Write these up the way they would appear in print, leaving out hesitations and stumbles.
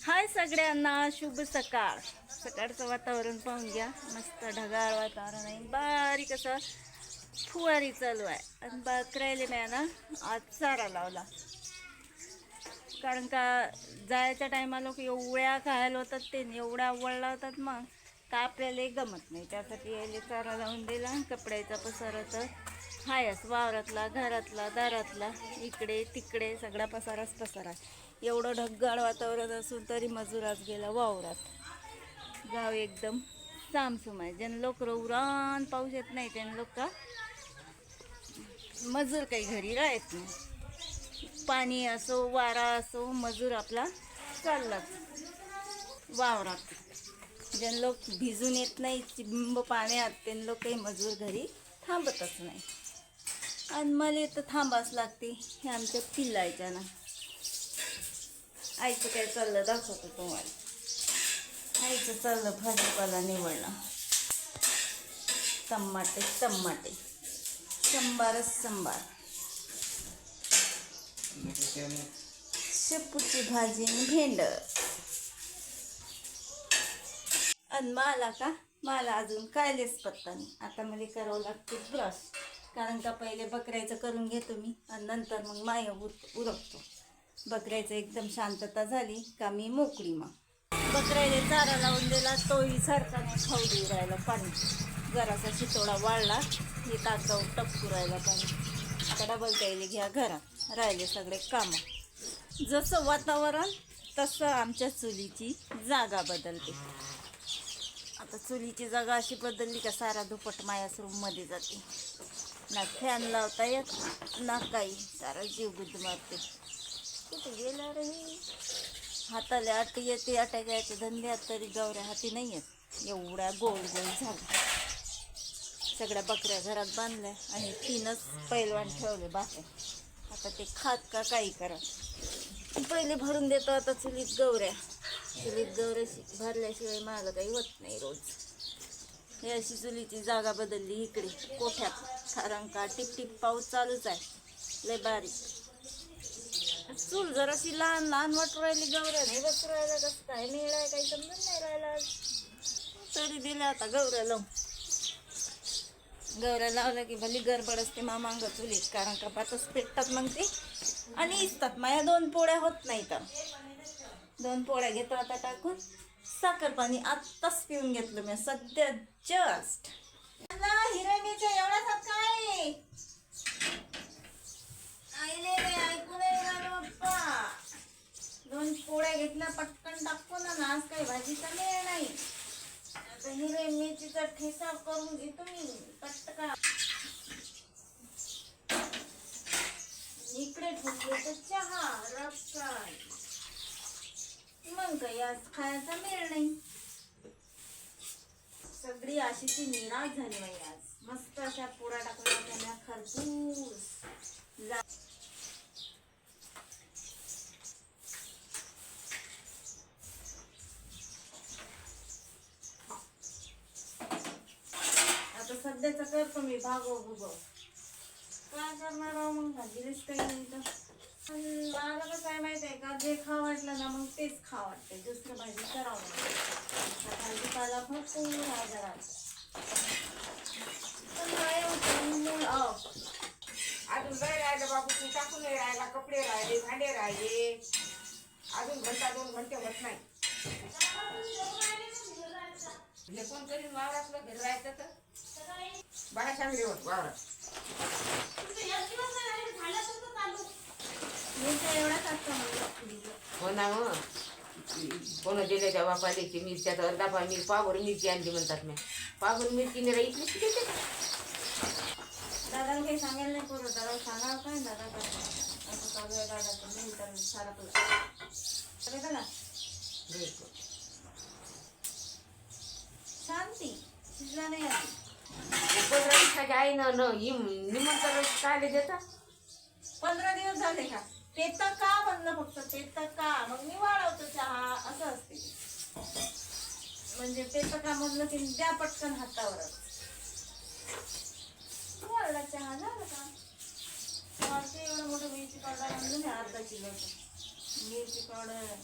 हाय सगळ्यांना, शुभ सकाळ. सकाळचं वातावरण पाहून घ्या, मस्त ढगाळ वातावरण आहे, बारीक असं फुवारी चालू आहे. आणि बकरायले मी ना आज चारा लावला, कारण का जायच्या टायमाला एवढ्या खायला होतात, ते एवढ्या वळला होतात मग का आपल्याला गमत नाही. त्यासाठी यायला चारा लावून दिला. कपड्याचा पसारा तर हायच, वावरातला, घरातला, दारातला, इकडे तिकडे सगळा पसाराच पसारा. एवढं ढगाळ वातावरण असून तरी मजूर आज गेला वावरात. गाव एकदम सामसूम आहे. ज्यांना लोक उरान पाऊस येत नाही त्यांना लोक का मजूर काही घरी राहत नाही. पाणी असो वारा असो मजूर आपला चाललाच वावरात. ज्यांना लोक भिजून येत नाही चिंब पाण्यात त्यांना लोक काही मजूर घरी थांबतच नाही. आणि मला तर थांबाच लागते. हे आमच्या पिल्लायच्या ना आईचं काय चाललं दाखवतो तुम्हाला. आईचं चाललं भाजीपाला निवडणं. टमाटे संबारच संबार, शेपूची भाजी आणि भेंड. आणि मला अजून कायलेच पत्ता नाही. आता मला करावं लागते ब्रश, कारण का पहिले बकऱ्याचं करून घेतो मी आणि नंतर मग माया उरकतो. बकऱ्याचं एकदम शांतता झाली का मी मोकळी. मग बकऱ्याला चारा लावून दिला, तोही सारखा नाही खाऊ देऊ राहिला. पाणी जरासा शितोडा वाळला, हे ताकावर टपकू राहिला पाणी. आता डबल त्याला घ्या घरात, राहिले सगळे कामं. जसं वातावरण तसं आमच्या चुलीची जागा बदलते. आता चुलीची जागा अशी बदलली का सारा दुपट मायाच रूममध्ये जाते. ना फॅन लावता येत ना काही, सारा जीव गुद मारते. कुठे गेला रे? हाताला आटी येते, अटाकायचे धंद्यात तरी गौऱ्या हाती नाही आहेत. एवढ्या गोल झाल्या. सगळ्या बकऱ्या घरात बांधल्या आणि 3च पैलवान ठेवले बाहेर. आता ते खात का काही करा. पहिले भरून देतो आता चुलीत गौऱ्या भरल्याशिवाय मला काही होत नाही रोज. हे अशी चुलीची जागा बदलली इकडे कोठ्यात, कारण का टिप पाऊस चालूच आहे, लय बारीक. चूल जराशी लहान लहान वाटू राहिली. गौऱ्या नाही बसू राहिला, कसं काय मिळाय काही समजून नाही राहिला. तरी दिल्या आता गौऱ्या लावल्या की भली गडबड असते मामांग चुलीत, कारण का पातच पेटतात मग ते आणि इजतात. माझ्या 2 पोळ्या होत नाही तर 2 पोळ्या घेतो आता टाकून. साखर पाणी आत्ताच पिऊन घेतलं मी सध्या जस्ट. हिरवीच्या एवढा काय ऐकू नाही पप्पा. 2 पोळ्या घेतल्या पटकन टाकून ना, आज काही भाजीचा मेळ नाही. आता हिरवी मिरचीचा ठेसा करून घेतो मी पटका. इकडे ठेवले तर चहा रक्काय. मग काही आज खायचा मेळ नाही. सगळी अशीची निराश झाली बाई आज. मस्त अशा पोळ्या टाकल्या त्यांना खरपूस. आता सध्याचा करतो मी भागो काय करणार आहो. मग भाजीच काही नाही तर मला कसं काय माहिती आहे का, जे खावं वाटलं ना मग तेच खावं वाटते. दुसरं भाजी करावं लागते. भाजीपाला भरपूर बाजारात पण काय होतं. अजून लय राहिलं बाबू, तू टाकून नाही राहिला. कपडे राहिले, भांडे राहिले, अजून घंटा 2 घंटे होत नाही. हे कोण करीन वावरातलं घरी राहायचं तर बघा चांगले होत वावरात. हो ना मग कोण दिले त्या बापाल्याची मिरच्या तर अर्धा पा पावर मिरची आणली म्हणतात. मी पावर मिरची नाही राहील देते. दादाला काही सांगायला नाही करू. दादा सांगा काय दादा असं चालू आहे. दादा नंतर सारा तुला शांती शिजला नाही आली. 15 दिवसाच्या आई न निमंत्रण काय देतात. 15 दिवस झाले का? पेता का म्हणलं फक्त, पेता का मग मी वाढवतो चहा असं असते. म्हणजे पेता का म्हणलं की द्या पटकन हातावरच वाढला चहा झाला का. एवढं मोठं मिरची पावडर आणलं नाही अर्धा किलोचं. मिरची पावडर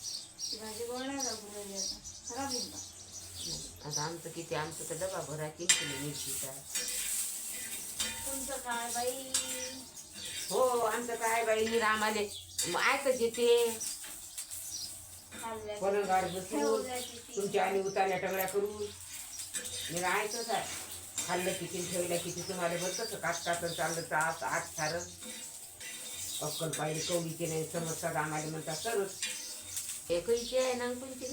ती भाजी गोळ नाही लागू राहिली आता खराब येईल का? आता आमचं किती, आमचं तर डबा भरा 3 किलो मिरचीचा. तुमचं काय बाई? हो आमचं काय बाई रामाले ऐकच येते खाल्ल्या पलंगार बसून ठेवल्याची ती. तुमच्या आणि उतारल्या टगड्या करून मी ऐकच आहे. खाल्लं किती ठेवल्या किती तुम्हाला बघ कसं काट काटून चाललं तर आठ सारं अक्कल पाहिजे कवडीचे नाही समजतात आम्हाला म्हणतात सरच एकही आहे ना कोणती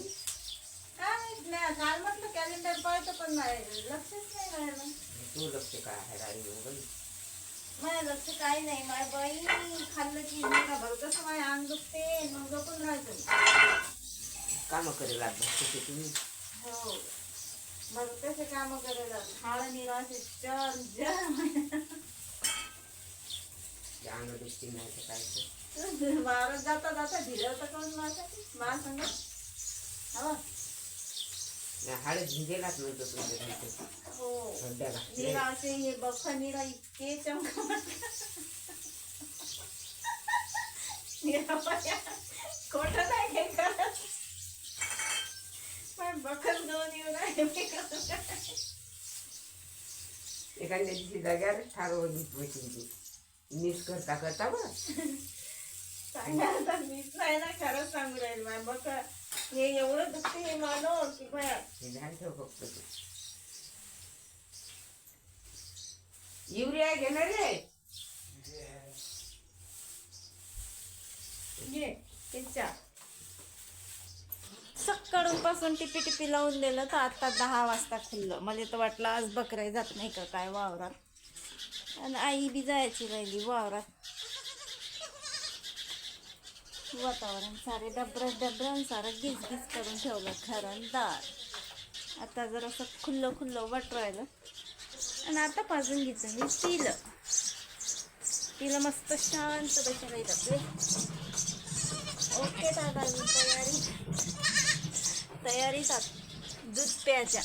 काय माहित नाही, काल म्हटलं कॅलेंडर पाहतो पण नाही लक्षच नाही राहिलं. तू लक्ष काय आहे राणी मग माझ्या लक्ष काही नाही. माझ्या बाई खाल्लं की नाही का बरं कसं माझ्या अंग दुखते मग जपून राहायचं. कामं करेल तसे तुम्ही हो बरं तसे कामं करायला हाड निराशे चल जर ते अंग दुखती नाही तर काय वावरात जाता जाता ढिलं होतं कोण माझ्यासाठी मला सांगा हवा हाड झिंजेलाच म्हणतो तुमच्या घरचे हो सध्याला निराशे हे बख निरा इतके चमकत खोट नाही हे करत पण बखच दोन येऊन आहे एखाद्या दिवशी जाग्यावर ठारवून बसून मिस करता करता बरं सांगायला मीच नाही ना खरंच सांगू राहील मॅम बघ हे एवढं दुखते हे मानो की बया हे ध्यान ठेव फक्त तू युरिया घेणार रे घे पिझ्झा सकाळून पासून टिपी टिपी लावून दिलं तर आता 10 वाजता खुललं. मला तर वाटलं आज बकराई जात नाही का काय वावरात आणि आई बी जायची राहिली वावरात. वातावरण सारे डबरं सारं गिजगिज करून ठेवलं घरंदार. आता जरासं खुल्लं खुल्लं वाट राहिलं आणि आता पाजून घ्यायचं मी तिला मस्त शांत बसायला येतात. ओके दादा तयारीतात दूध प्यायच्या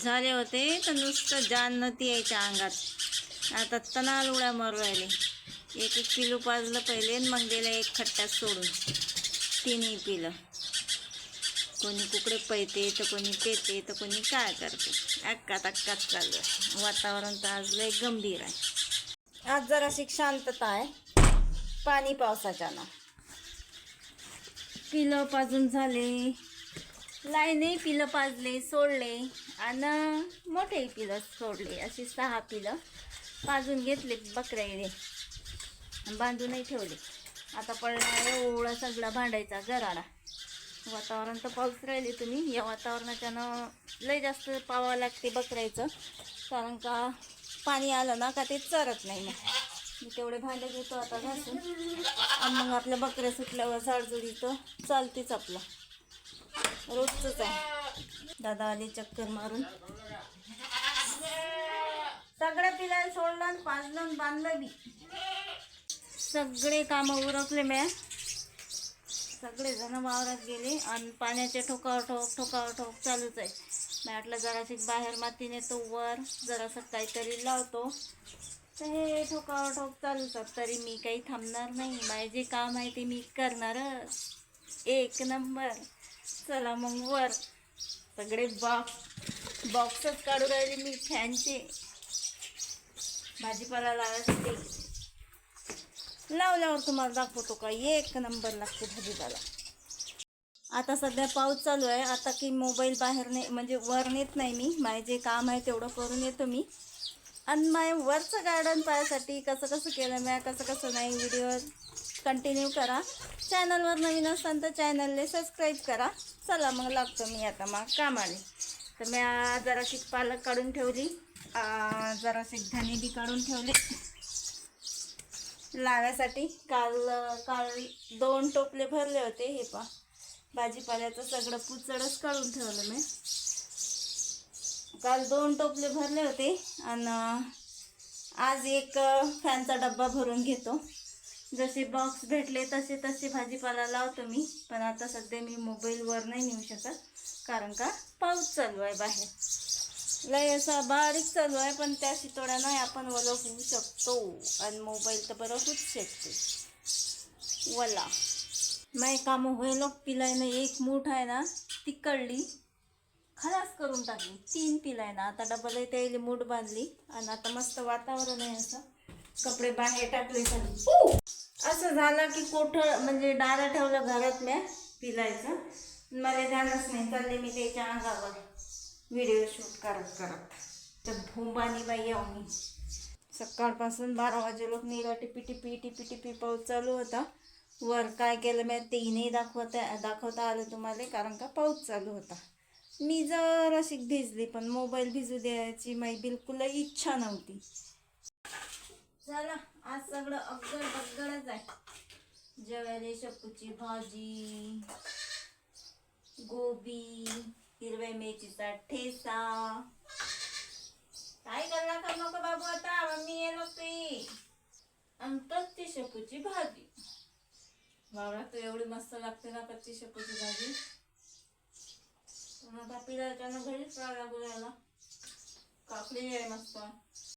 झाले होते तर नुसतं जान नव्हती यायच्या अंगात. आता तणाल उड्या मारू राहिले. 1 किलो पाजलं पहिले मग दिलं 1 खट्ट्यात सोडून 3 पिलं. कोणी कुकडे पैते तर कोणी पेते तर कोणी काय करते. अक्कात चालू आहे. वातावरण तर आज लय गंभीर आहे. आज जराशी शांतता आहे पाणी पावसाच्या ना. पिलं पाजून झाले लाईने पिलं पाजले सोडले आणि मोठे पिलं सोडले अशी 6 पिलं पाजून घेतले बकऱ्याने बांधूनही ठेवले. आता पडला एवढा सगळा भांडायचा गराडा. वातावरण तर पाऊस राहिले तुम्ही या वातावरणाच्यानं लय जास्त पावावं लागते बकऱ्याचं कारण का पाणी आलं ना का ते चरत नाही. मग मी तेवढे भांडे घेतो आता घासून आणि मग आपल्या बकऱ्या सुटल्यावर झाडझुडी तर चालतेच आपलं रोजच आहे. दादा आले चक्कर मारून सगळ्या पिलाला सोडलं आणि पाजलं आणि बांधलं बी. सगळे कामं उरकले म्या. सगळेजण वावरात गेले आणि पाण्याचे ठोकावर ठोक चालूच आहे. मी म्हटलं जराशी बाहेर माती नेतो वर जरासं काहीतरी लावतो तर हे ठोकावर ठोक चालूच. तरी मी काही थांबणार नाही. माझे जे काम आहे ते मी करणारच 1 नंबर. चला मग वर सगळे बॉक्सच काढू राहिले मी फॅनचे. भाजीपाला लावायसाठी लावल्यावर तुम्हाला दाखवतो का 1 नंबर लागते भाजीपाला. आता सध्या पाऊस चालू आहे. आता की मोबाईल बाहेर नाही म्हणजे वर नेत नाही मी. माझे जे काम आहे तेवढं करून येतो मी. आणि माझ्या वरचं गार्डन पाहायसाठी कसं केलं मी कसं नाही व्हिडिओ कंटिन्यू करा. चॅनलवर नवीन असाल तर चॅनलला सबस्क्राईब करा. चला मग लागतो मी आता मग कामाले. तर मी जराशी पालक काढून ठेवली जराशी धने बी काढून ठेवले लावायसाठी. काल 2 टोपले भरले होते. हे पहा भाजीपाल्याचं सगळं पुचडच काढून ठेवलं मी. काल 2 टोपले भरले होते आणि आज 1 फॅनचा डब्बा भरून घेतो. जसे बॉक्स भेटले तसे भाजीपाला लावतो मी. पण आता सध्या मी मोबाईलवर नाही नेऊ शकत कारण का पाऊस चालू आहे बाहेर. लय असा बारीक चालू आहे पण त्या शितोड्या नाही आपण ओलं होऊ शकतो आणि मोबाईल तर बरं होऊच शकते वला. माय काम होईल पिलाय ना, एक मूठ आहे ना ती कळली खलास करून टाकली, 3 पिलाय ना. आता डबल त्याला मूठ बांधली आणि आता मस्त वातावरण आहे असं, कपडे बाहेर टाकले सगळे. असं झालं की कोठं म्हणजे डारा ठेवलं घरात म्या पिलायचं, मला ध्यानच नाही, चालले मी त्याच्या अंगावर व्हिडिओ शूट करत करत. तर भोंबानी बाई आम्ही सकाळपासून 12 वाजे लोक निरा टिपी टिपी टिपी टिपी पाऊस चालू होता. वर काय केलं मी तेही नाही दाखवता आलं तुम्हाला, कारण का पाऊस चालू होता. मी जराशी भिजली, पण मोबाईल भिजू द्यायची माझी बिलकुलही इच्छा नव्हती. चला आज सगळं अगद बगडच आहे. जेवायला शेपूची भाजी, गोबी, हिरव्या मिरचीचा ठेचा. काय करला का नको बाबू, आता मम्मी ये नसते. आणि कच्ची शेपूची भाजी. बाबा तू एवढी मस्त लागते ना कच्ची शेपूची भाजी. आता पिलाच्यानं घरीच लागला बोलायला. कापली आहे मस्त.